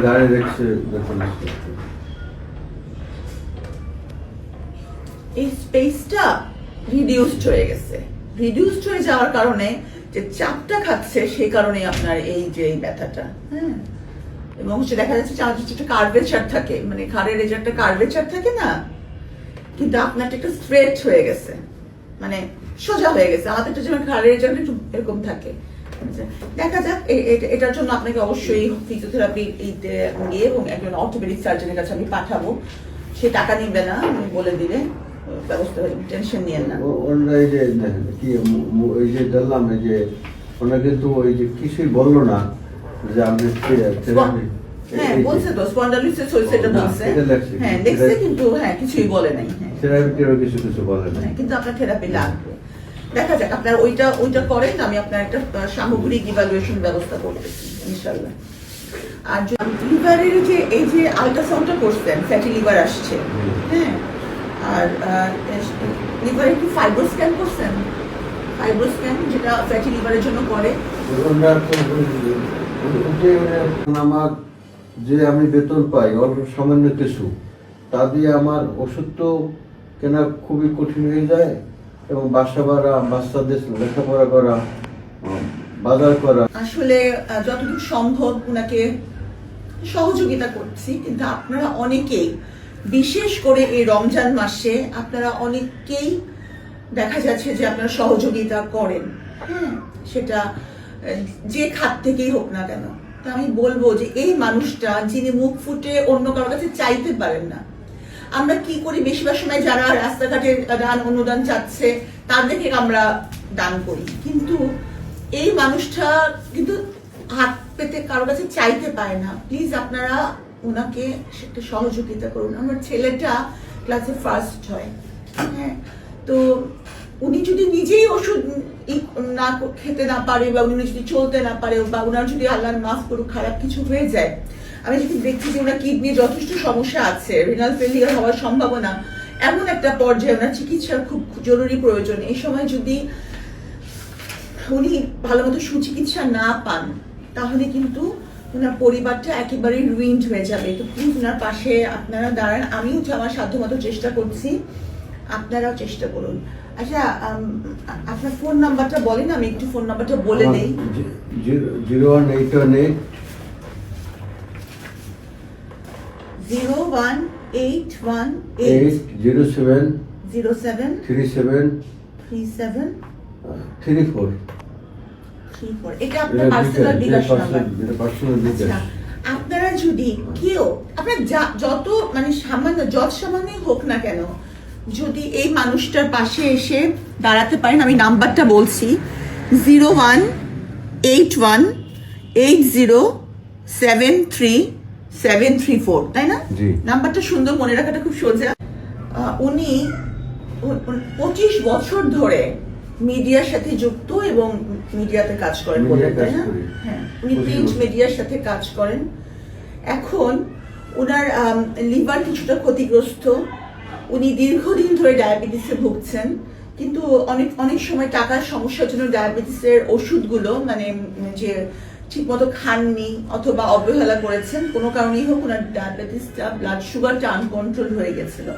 গাড়ি দেখছে এই স্পেসটা রিডিউসড হয়ে গেছে। রিডিউসড হয়ে যাওয়ার কারণে যে চাপটা খাচ্ছে সেই কারণে আপনার এই যে এই ব্যথাটা, হ্যাঁ। এবং সে দেখা যাচ্ছে একটা কার্ভেচার থাকে, মানে ঘাড়ের এই যে একটা কার্ভেচার থাকে না, কিন্তু আপনারটা একটু স্ট্রেট হয়ে গেছে, মানে সোজা হয়ে গেছে। আমাদেরটা যেমন ঘাড়ের জন্য একটু এরকম থাকে। দেখা যাক, এটার জন্য আপনাকে অবশ্যই ফিজিওথেরাপি গিয়ে এবং একজন অর্থোপেডিক সার্জনের কাছে আমি পাঠাবো। সে টাকা নিবে না, আমি বলে দিলে ব্যবস্থা হবে, টেনশন নিয়েন না। এই যে কি এই যে জানলাম, এই যে ওনা কিন্তু ওই যে কিছুই বললো না যে আপনি হ্যাঁ বলছে তো স্পন্ডাইলিটিস হয়েছে, এটা বলছে। হ্যাঁ দেখছে, কিন্তু হ্যাঁ কিছুই বলে নাই। হ্যাঁ থেরাপিরও কিছু বলে না, কিন্তু আপনার থেরাপি লাগবে। দেখা যাক, আপনার ওইটা করেন, আমি আপনার একটা সামগ্রিক ইভালুয়েশন ব্যবস্থা করতেছি ইনশাআল্লাহ। আর লিভারের যে এই যে আল্ট্রাসাউন্ডটা করছেন, ফ্যাটি লিভার আসছে, হ্যাঁ। আর লিভারে কি ফাইব্রো স্ক্যান করছেন? ফাইব্রো স্ক্যান যেটা ফ্যাটি লিভারের জন্য করে। আমার যে আমি বেতন পাই অল্প সামান্য কিছু, তা দিয়ে আমার ওষুধ তো কেনা খুবই কঠিন হয়ে যায়, এবং বাসা ভাড়া, বাচ্চাদের লেখাপড়া করা, বাজার করা। আসলে যতটুকু সম্ভব ওনাকে সহযোগিতা করছি, কিন্তু আপনারা অনেকেই, বিশেষ করে এই রমজান মাসে আপনারা অনেকেই দেখা যাচ্ছে যে আপনারা সহযোগিতা করেন, হ্যাঁ, সেটা যে খাত থেকেই হোক না কেন। তা আমি বলবো যে এই মানুষটা যিনি মুখ ফুটে অন্য কারোর কাছে চাইতে পারেন না, আমরা কি করি বেশিরভাগ সময় যারা রাস্তাঘাটে দান অনুদান চাচ্ছে তাদেরকে আমরা দান করি, কিন্তু এই মানুষটা কিন্তু হাত পেতে কারোর কাছে চাইতে পারে না। প্লিজ আপনারা ওনাকে একটা সহযোগিতা করুন। আমার ছেলেটা ক্লাসে ফার্স্ট হয়, হ্যাঁ, তো উনি যদি নিজেই ওষুধ না খেতে না পারে, বা উনি যদি চলতে না পারে, বা ওনার যদি আল্লাহর মাফ করুক খারাপ কিছু হয়ে যায়, আমি যদি দেখছি যে ওনার কিডনি যথেষ্ট সমস্যা আছে, রিনাল ফেলিয়ার হওয়ার সম্ভাবনা, এমন একটা পর্যায়ে ওনার চিকিৎসার খুব জরুরি প্রয়োজন, এই সময় যদি উনি ভালো মতো সুচিকিৎসা না পান, তাহলে কিন্তু ওনার পরিবারটা একেবারেই রুইন্ড হয়ে যাবে। তো প্লিজ ওনার পাশে আপনারা দাঁড়ান। আমিও আমার সাধ্যমতো চেষ্টা করছি, আপনারাও চেষ্টা করুন। আচ্ছা, আপনার ফোন নাম্বারটা বলেন, আমি একটু ফোন নাম্বারটা বলে দেই। 01818 01818 07 07 37 37 34। এটা আপনার পার্সোনাল বিকাশ নাম্বার। আচ্ছা, আপনারা যদি কেউ আপনার যত মানে সামান্য হোক না কেন, যদি এই মানুষটার পাশে এসে দাঁড়াতে পারেন, আমি নাম্বারটা বলছি 01818073734, তাই না? নাম্বারটা সুন্দর, মনে রাখাটা খুব সোজা। উনি 25 বছর ধরে মিডিয়ার সাথে যুক্ত এবং মিডিয়াতে কাজ করেন, বললেন তাই না? হ্যাঁ, উনি প্রিন্ট মিডিয়ার সাথে কাজ করেন। এখন ওনার লিভার কিছুটা ক্ষতিগ্রস্ত, উনি দীর্ঘদিন ধরে ডায়াবেটিসে ভুগছেন, কিন্তু অনেক সময় টাকার সমস্যার জন্য ডায়াবেটিসের ওষুধগুলো মানে যে ঠিকমতো খাননি অথবা অবহেলা করেছেন, কোনো কারণেই হোক ওনার ডায়াবেটিসটা, ব্লাড সুগারটা আনকন্ট্রোল হয়ে গেছিল।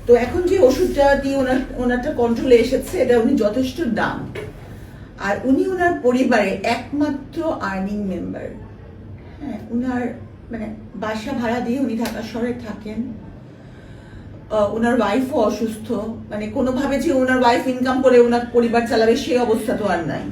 তো এখন যে ওষুধটা দিয়ে ওনারটা কন্ট্রোলে এসেছে, এটা উনি যথেষ্ট দাম। আর উনি ওনার পরিবারের একমাত্র আর্নিং মেম্বার, হ্যাঁ। উনার মানে বাসা ভাড়া দিয়ে উনি ঢাকা শহরে থাকেন। ওনার ওয়াইফও অসুস্থ, মানে কোনোভাবে যে ওনার ওয়াইফ ইনকাম করে ওনার পরিবার চালাবে সেই অবস্থা তো আর নাই।